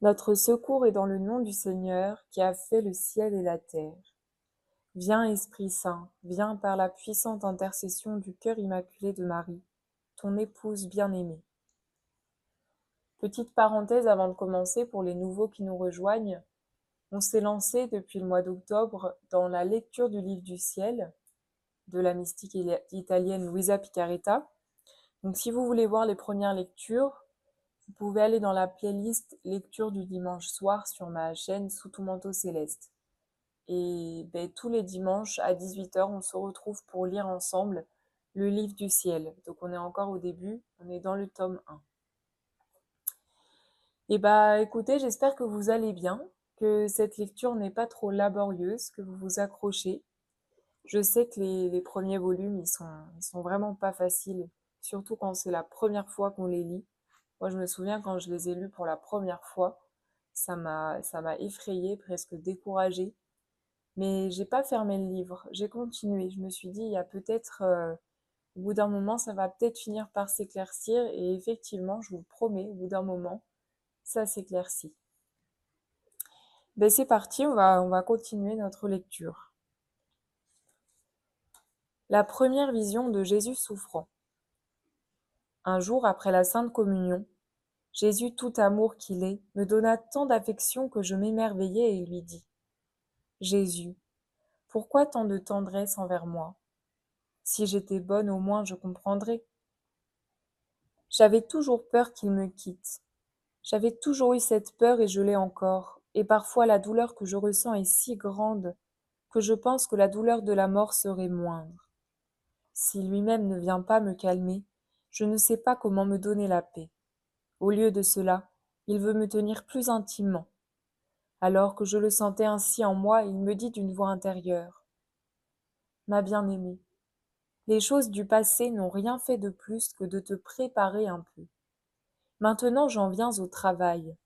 Notre secours est dans le nom du Seigneur qui a fait le ciel et la terre. Viens Esprit Saint, viens par la puissante intercession du cœur immaculé de Marie, ton épouse bien-aimée. Petite parenthèse avant de commencer pour les nouveaux qui nous rejoignent, on s'est lancé depuis le mois d'octobre dans la lecture du livre du ciel de la mystique italienne Luisa Picaretta. Donc si vous voulez voir les premières lectures, vous pouvez aller dans la playlist lecture du dimanche soir sur ma chaîne Sous ton manteau céleste. Et tous les dimanches à 18h, on se retrouve pour lire ensemble le livre du ciel. Donc on est encore au début, on est dans le tome 1. Et écoutez, j'espère que vous allez bien, que cette lecture n'est pas trop laborieuse, que vous vous accrochez. Je sais que les premiers volumes, ils sont vraiment pas faciles, surtout quand c'est la première fois qu'on les lit. Moi, je me souviens quand je les ai lus pour la première fois, ça m'a effrayée, presque découragée. Mais j'ai pas fermé le livre, j'ai continué. Je me suis dit, il y a peut-être, au bout d'un moment, ça va peut-être finir par s'éclaircir. Et effectivement, je vous le promets, au bout d'un moment, ça s'éclaircit. C'est parti, on va continuer notre lecture. La première vision de Jésus souffrant. Un jour après la Sainte Communion, Jésus, tout amour qu'il est, me donna tant d'affection que je m'émerveillai et lui dis : « Jésus, pourquoi tant de tendresse envers moi ? Si j'étais bonne, au moins je comprendrais. J'avais toujours peur qu'il me quitte. J'avais toujours eu cette peur et je l'ai encore, et parfois la douleur que je ressens est si grande que je pense que la douleur de la mort serait moindre. Si lui-même ne vient pas me calmer, je ne sais pas comment me donner la paix. Au lieu de cela, il veut me tenir plus intimement. Alors que je le sentais ainsi en moi, il me dit d'une voix intérieure : « Ma bien-aimée, les choses du passé n'ont rien fait de plus que de te préparer un peu. Maintenant j'en viens au travail.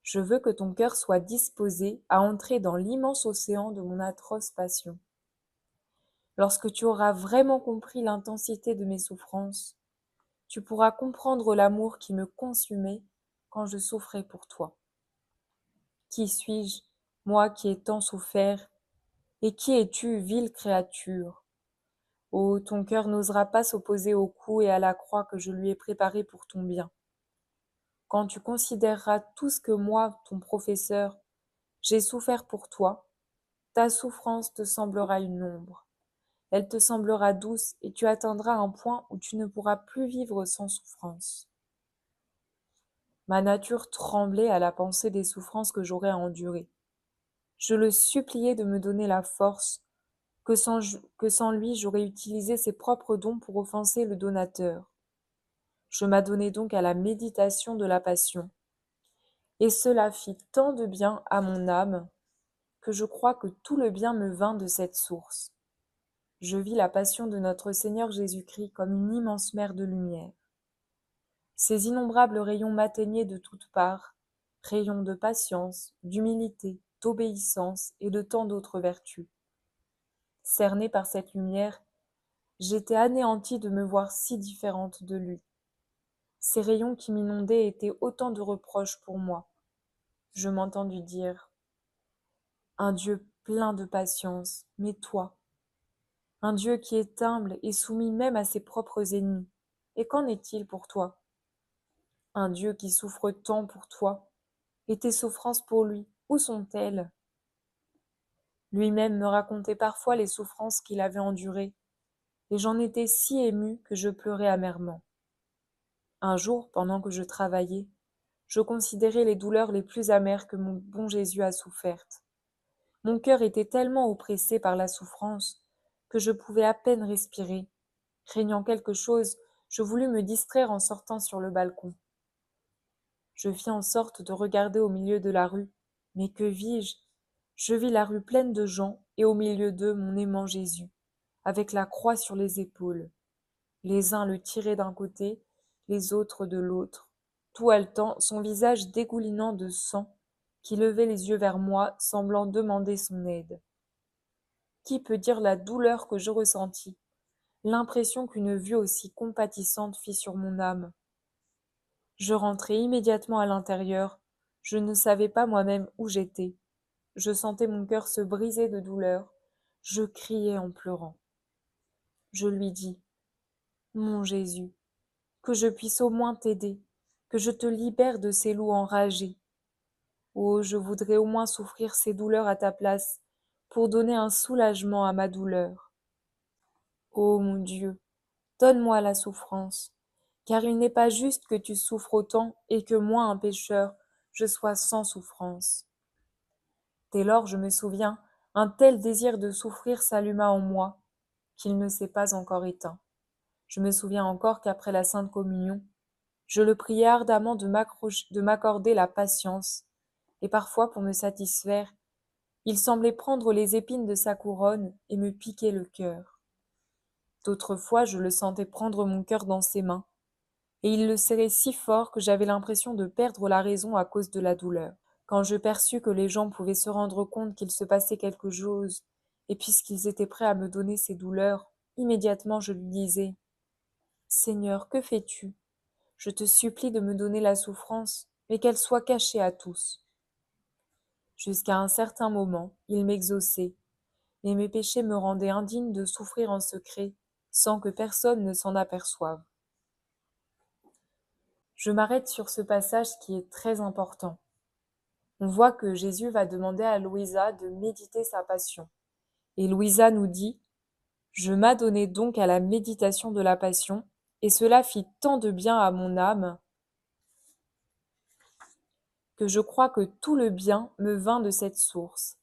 Je veux que ton cœur soit disposé à entrer dans l'immense océan de mon atroce passion. Lorsque tu auras vraiment compris l'intensité de mes souffrances, tu pourras comprendre l'amour qui me consumait quand je souffrais pour toi. Qui suis-je, moi qui ai tant souffert, et qui es-tu, vile créature ? Oh, ton cœur n'osera pas s'opposer au coup et à la croix que je lui ai préparés pour ton bien. Quand tu considéreras tout ce que moi, ton professeur, j'ai souffert pour toi, ta souffrance te semblera une ombre. Elle te semblera douce et tu atteindras un point où tu ne pourras plus vivre sans souffrance. Ma nature tremblait à la pensée des souffrances que j'aurais à endurer. Je le suppliais de me donner la force, que sans lui j'aurais utilisé ses propres dons pour offenser le donateur. Je m'adonnai donc à la méditation de la passion, et cela fit tant de bien à mon âme que je crois que tout le bien me vint de cette source. Je vis la passion de notre Seigneur Jésus-Christ comme une immense mer de lumière. Ces innombrables rayons m'atteignaient de toutes parts, rayons de patience, d'humilité, d'obéissance et de tant d'autres vertus. Cernée par cette lumière, j'étais anéantie de me voir si différente de lui. Ces rayons qui m'inondaient étaient autant de reproches pour moi. Je m'entendis dire : « Un Dieu plein de patience, mais toi ? Un Dieu qui est humble et soumis même à ses propres ennemis. Et qu'en est-il pour toi ? Un Dieu qui souffre tant pour toi. Et tes souffrances pour lui, où sont-elles ? Lui-même me racontait parfois les souffrances qu'il avait endurées, et j'en étais si émue que je pleurais amèrement. Un jour, pendant que je travaillais, je considérais les douleurs les plus amères que mon bon Jésus a souffertes. Mon cœur était tellement oppressé par la souffrance que je pouvais à peine respirer. Craignant quelque chose, je voulus me distraire en sortant sur le balcon. Je fis en sorte de regarder au milieu de la rue. Mais que vis-je ? Je vis la rue pleine de gens, et au milieu d'eux mon aimant Jésus, avec la croix sur les épaules. Les uns le tiraient d'un côté, les autres de l'autre, tout haletant, son visage dégoulinant de sang, qui levait les yeux vers moi, semblant demander son aide. Qui peut dire la douleur que je ressentis, l'impression qu'une vue aussi compatissante fit sur mon âme ? Je rentrai immédiatement à l'intérieur, Je ne savais pas moi-même où j'étais. Je sentais mon cœur se briser de douleur. Je criais en pleurant. Je lui dis, mon Jésus, que je puisse au moins t'aider, que je te libère de ces loups enragés. Oh, je voudrais au moins souffrir ces douleurs à ta place, pour donner un soulagement à ma douleur. Ô mon Dieu, donne-moi la souffrance, car il n'est pas juste que tu souffres autant et que moi, un pécheur, je sois sans souffrance. Dès lors, je me souviens, un tel désir de souffrir s'alluma en moi, qu'il ne s'est pas encore éteint. Je me souviens encore qu'après la Sainte Communion, je le priais ardemment de m'accorder la patience, et parfois, pour me satisfaire, il semblait prendre les épines de sa couronne et me piquer le cœur. D'autres fois, je le sentais prendre mon cœur dans ses mains, et il le serrait si fort que j'avais l'impression de perdre la raison à cause de la douleur. Quand je perçus que les gens pouvaient se rendre compte qu'il se passait quelque chose, et puisqu'ils étaient prêts à me donner ces douleurs, immédiatement je lui disais, Seigneur, que fais-tu? Je te supplie de me donner la souffrance, mais qu'elle soit cachée à tous. Jusqu'à un certain moment, il m'exauçait, mais mes péchés me rendaient indigne de souffrir en secret, sans que personne ne s'en aperçoive. Je m'arrête sur ce passage qui est très important. On voit que Jésus va demander à Louisa de méditer sa passion. Et Louisa nous dit « Je m'adonnai donc à la méditation de la passion, et cela fit tant de bien à mon âme que je crois que tout le bien me vint de cette source. »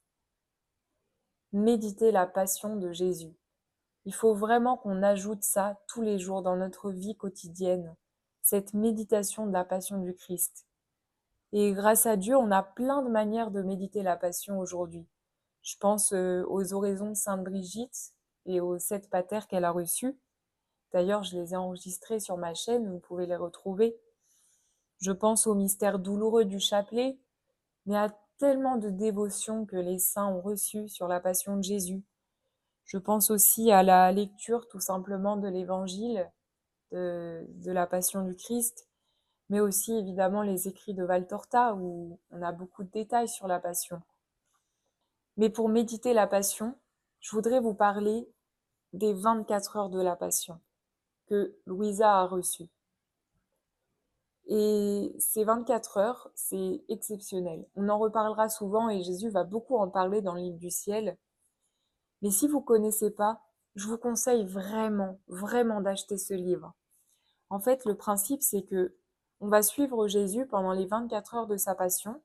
Méditer la passion de Jésus. Il faut vraiment qu'on ajoute ça tous les jours dans notre vie quotidienne, cette méditation de la passion du Christ. Et grâce à Dieu, on a plein de manières de méditer la passion aujourd'hui. Je pense aux oraisons de Sainte Brigitte et aux 7 patères qu'elle a reçues. D'ailleurs, je les ai enregistrées sur ma chaîne, vous pouvez les retrouver. Je pense au mystère douloureux du chapelet, mais à tellement de dévotions que les saints ont reçues sur la passion de Jésus. Je pense aussi à la lecture tout simplement de l'évangile, de la passion du Christ, mais aussi évidemment les écrits de Valtorta où on a beaucoup de détails sur la passion. Mais pour méditer la passion, je voudrais vous parler des 24 heures de la passion que Louisa a reçues. Et ces 24 heures, c'est exceptionnel. On en reparlera souvent et Jésus va beaucoup en parler dans le livre du ciel. Mais si vous ne connaissez pas, je vous conseille vraiment, vraiment d'acheter ce livre. En fait, le principe, c'est que on va suivre Jésus pendant les 24 heures de sa passion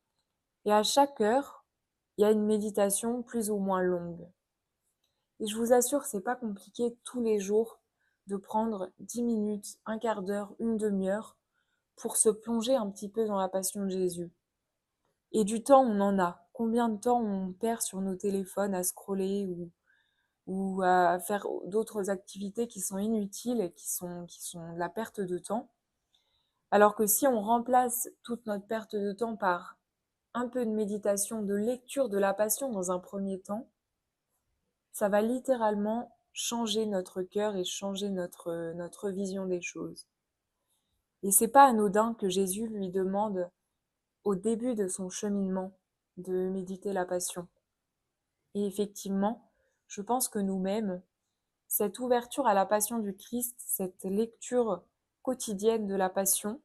et à chaque heure, il y a une méditation plus ou moins longue. Et je vous assure, c'est pas compliqué tous les jours de prendre 10 minutes, un quart d'heure, une demi-heure pour se plonger un petit peu dans la passion de Jésus. Et du temps, on en a. Combien de temps on perd sur nos téléphones à scroller ou à faire d'autres activités qui sont inutiles et qui sont de la perte de temps. Alors que si on remplace toute notre perte de temps par un peu de méditation, de lecture de la passion dans un premier temps, ça va littéralement changer notre cœur et changer notre vision des choses. Et c'est pas anodin que Jésus lui demande au début de son cheminement de méditer la passion. Et effectivement, je pense que nous-mêmes, cette ouverture à la passion du Christ, cette lecture quotidienne de la passion,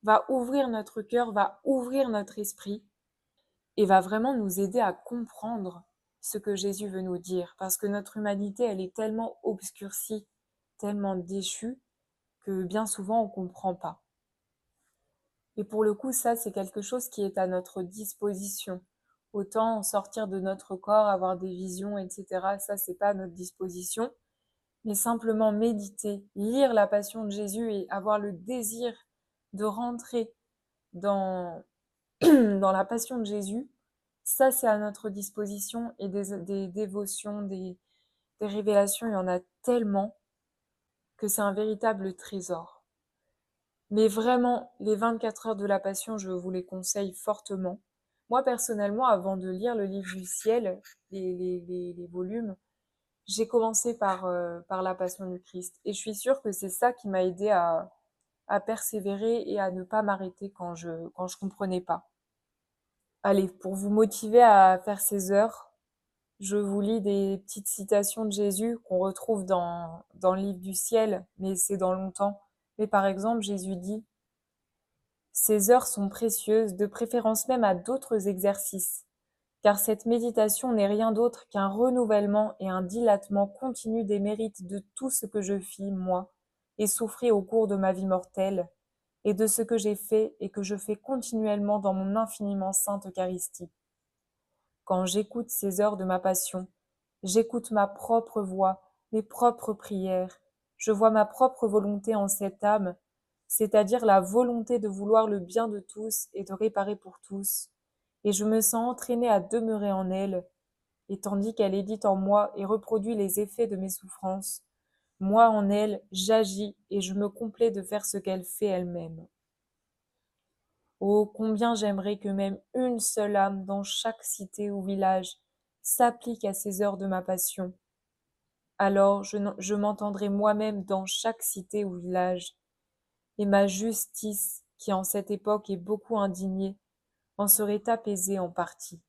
va ouvrir notre cœur, va ouvrir notre esprit et va vraiment nous aider à comprendre ce que Jésus veut nous dire. Parce que notre humanité, elle est tellement obscurcie, tellement déchue, que bien souvent on ne comprend pas. Et pour le coup, ça, c'est quelque chose qui est à notre disposition. Autant sortir de notre corps, avoir des visions, etc., ça, c'est pas à notre disposition. Mais simplement méditer, lire la passion de Jésus et avoir le désir de rentrer dans, dans la passion de Jésus, ça, c'est à notre disposition. Et des dévotions, des révélations, il y en a tellement que c'est un véritable trésor. Mais vraiment, les 24 heures de la Passion, je vous les conseille fortement. Moi, personnellement, avant de lire le livre du ciel, les volumes, j'ai commencé par la Passion du Christ. Et je suis sûre que c'est ça qui m'a aidé à persévérer et à ne pas m'arrêter quand je comprenais pas. Allez, pour vous motiver à faire ces heures, je vous lis des petites citations de Jésus qu'on retrouve dans le livre du ciel, mais c'est dans longtemps. Mais par exemple, Jésus dit: ces heures sont précieuses, de préférence même à d'autres exercices, car cette méditation n'est rien d'autre qu'un renouvellement et un dilatement continu des mérites de tout ce que je fis, moi, et souffris au cours de ma vie mortelle, et de ce que j'ai fait et que je fais continuellement dans mon infiniment sainte Eucharistie. Quand j'écoute ces heures de ma passion, j'écoute ma propre voix, mes propres prières, je vois ma propre volonté en cette âme, c'est-à-dire la volonté de vouloir le bien de tous et de réparer pour tous, et je me sens entraînée à demeurer en elle, et tandis qu'elle édite en moi et reproduit les effets de mes souffrances, moi en elle, j'agis et je me complais de faire ce qu'elle fait elle-même. Oh, combien j'aimerais que même une seule âme dans chaque cité ou village s'applique à ces heures de ma passion. Alors je m'entendrai moi-même dans chaque cité ou village, et ma justice, qui en cette époque est beaucoup indignée, en serait apaisée en partie.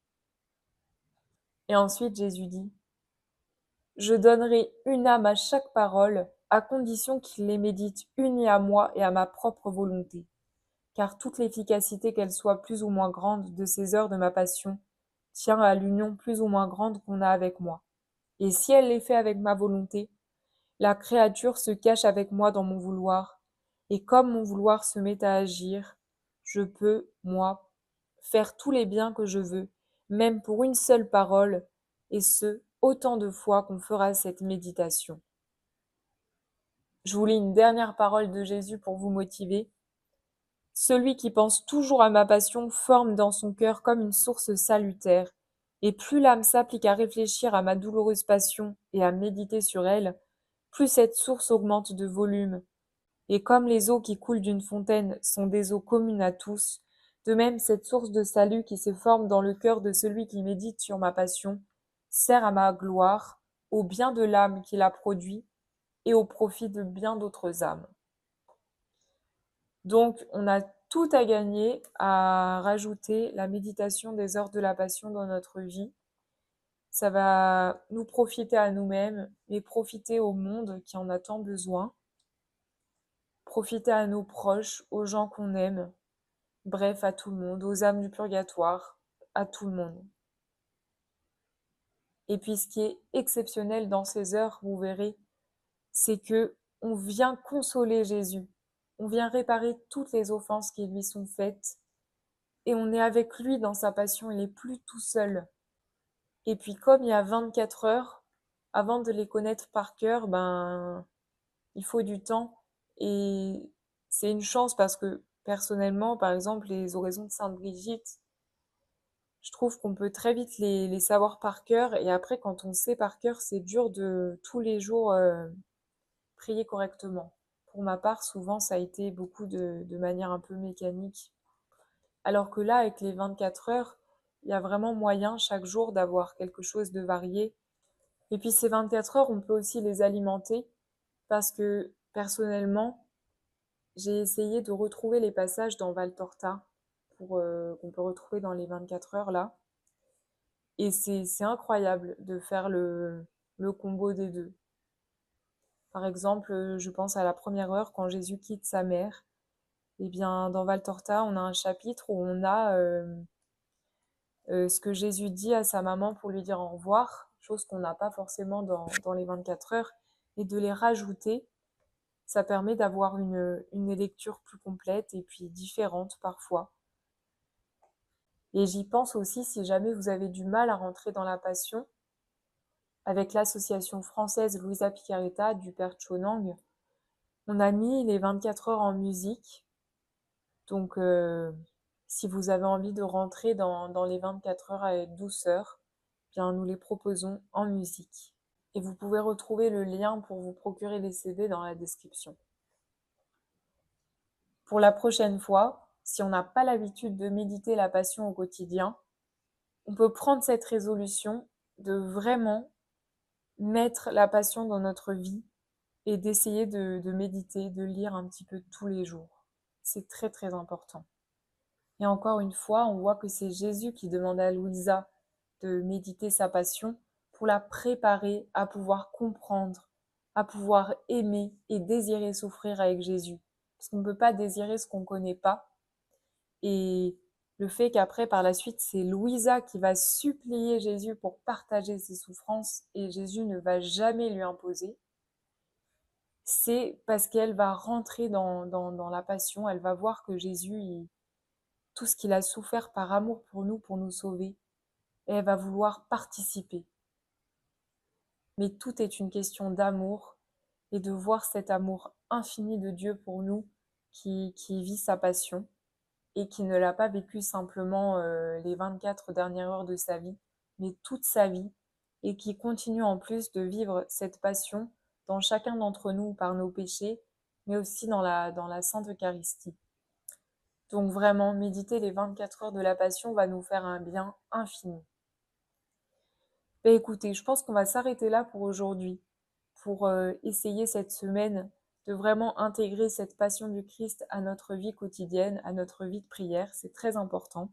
Et ensuite Jésus dit: je donnerai une âme à chaque parole, à condition qu'il les médite unies à moi et à ma propre volonté. Car toute l'efficacité, qu'elle soit plus ou moins grande, de ces heures de ma passion, tient à l'union plus ou moins grande qu'on a avec moi. Et si elle les fait avec ma volonté, la créature se cache avec moi dans mon vouloir, et comme mon vouloir se met à agir, je peux, moi, faire tous les biens que je veux, même pour une seule parole, et ce, autant de fois qu'on fera cette méditation. Je vous lis une dernière parole de Jésus pour vous motiver. Celui qui pense toujours à ma passion forme dans son cœur comme une source salutaire, et plus l'âme s'applique à réfléchir à ma douloureuse passion et à méditer sur elle, plus cette source augmente de volume. Et comme les eaux qui coulent d'une fontaine sont des eaux communes à tous, de même cette source de salut qui se forme dans le cœur de celui qui médite sur ma passion sert à ma gloire, au bien de l'âme qui la produit et au profit de bien d'autres âmes. Donc, on a tout à gagner à rajouter la méditation des heures de la passion dans notre vie. Ça va nous profiter à nous-mêmes, mais profiter au monde qui en a tant besoin, profiter à nos proches, aux gens qu'on aime, bref, à tout le monde, aux âmes du purgatoire, à tout le monde. Et puis, ce qui est exceptionnel dans ces heures, vous verrez, c'est que on vient consoler Jésus, on vient réparer toutes les offenses qui lui sont faites, et on est avec lui dans sa passion, il n'est plus tout seul. Et puis comme il y a 24 heures, avant de les connaître par cœur, il faut du temps. Et c'est une chance parce que personnellement, par exemple, les oraisons de Sainte Brigitte, je trouve qu'on peut très vite les savoir par cœur. Et après, quand on sait par cœur, c'est dur de tous les jours prier correctement. Pour ma part, souvent, ça a été beaucoup de manière un peu mécanique. Alors que là, avec les 24 heures, il y a vraiment moyen chaque jour d'avoir quelque chose de varié. Et puis ces 24 heures, on peut aussi les alimenter parce que personnellement, j'ai essayé de retrouver les passages dans Valtorta qu'on peut retrouver dans les 24 heures là. Et c'est incroyable de faire le combo des deux. Par exemple, je pense à la première heure quand Jésus quitte sa mère. Eh bien, dans Valtorta, on a un chapitre où on a ce que Jésus dit à sa maman pour lui dire au revoir, chose qu'on n'a pas forcément dans les 24 heures, et de les rajouter, ça permet d'avoir une lecture plus complète et puis différente parfois. Et j'y pense aussi si jamais vous avez du mal à rentrer dans la passion, avec l'association française Louisa Picaretta du Père Chonang, on a mis les 24 heures en musique. Donc, si vous avez envie de rentrer dans les 24 heures avec douceur, bien, nous les proposons en musique. Et vous pouvez retrouver le lien pour vous procurer les CD dans la description. Pour la prochaine fois, si on n'a pas l'habitude de méditer la passion au quotidien, on peut prendre cette résolution de vraiment mettre la passion dans notre vie et d'essayer de méditer, de lire un petit peu tous les jours. C'est très très important. Et encore une fois, on voit que c'est Jésus qui demande à Louisa de méditer sa passion pour la préparer à pouvoir comprendre, à pouvoir aimer et désirer souffrir avec Jésus. Parce qu'on ne peut pas désirer ce qu'on ne connaît pas. Et le fait qu'après, par la suite, c'est Louisa qui va supplier Jésus pour partager ses souffrances et Jésus ne va jamais lui imposer, c'est parce qu'elle va rentrer dans la passion, elle va voir que Jésus, tout ce qu'il a souffert par amour pour nous sauver, et elle va vouloir participer. Mais tout est une question d'amour et de voir cet amour infini de Dieu pour nous qui vit sa passion et qui ne l'a pas vécu simplement les 24 dernières heures de sa vie, mais toute sa vie, et qui continue en plus de vivre cette passion dans chacun d'entre nous par nos péchés, mais aussi dans la Sainte Eucharistie. Donc vraiment, méditer les 24 heures de la passion va nous faire un bien infini. Ben écoutez, je pense qu'on va s'arrêter là pour aujourd'hui, pour essayer cette semaine de vraiment intégrer cette passion du Christ à notre vie quotidienne, à notre vie de prière. C'est très important.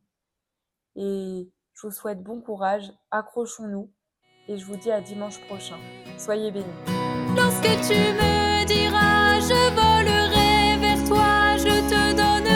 Et je vous souhaite bon courage, accrochons-nous et je vous dis à dimanche prochain. Soyez bénis. Lorsque tu me diras, je volerai vers toi, je te donne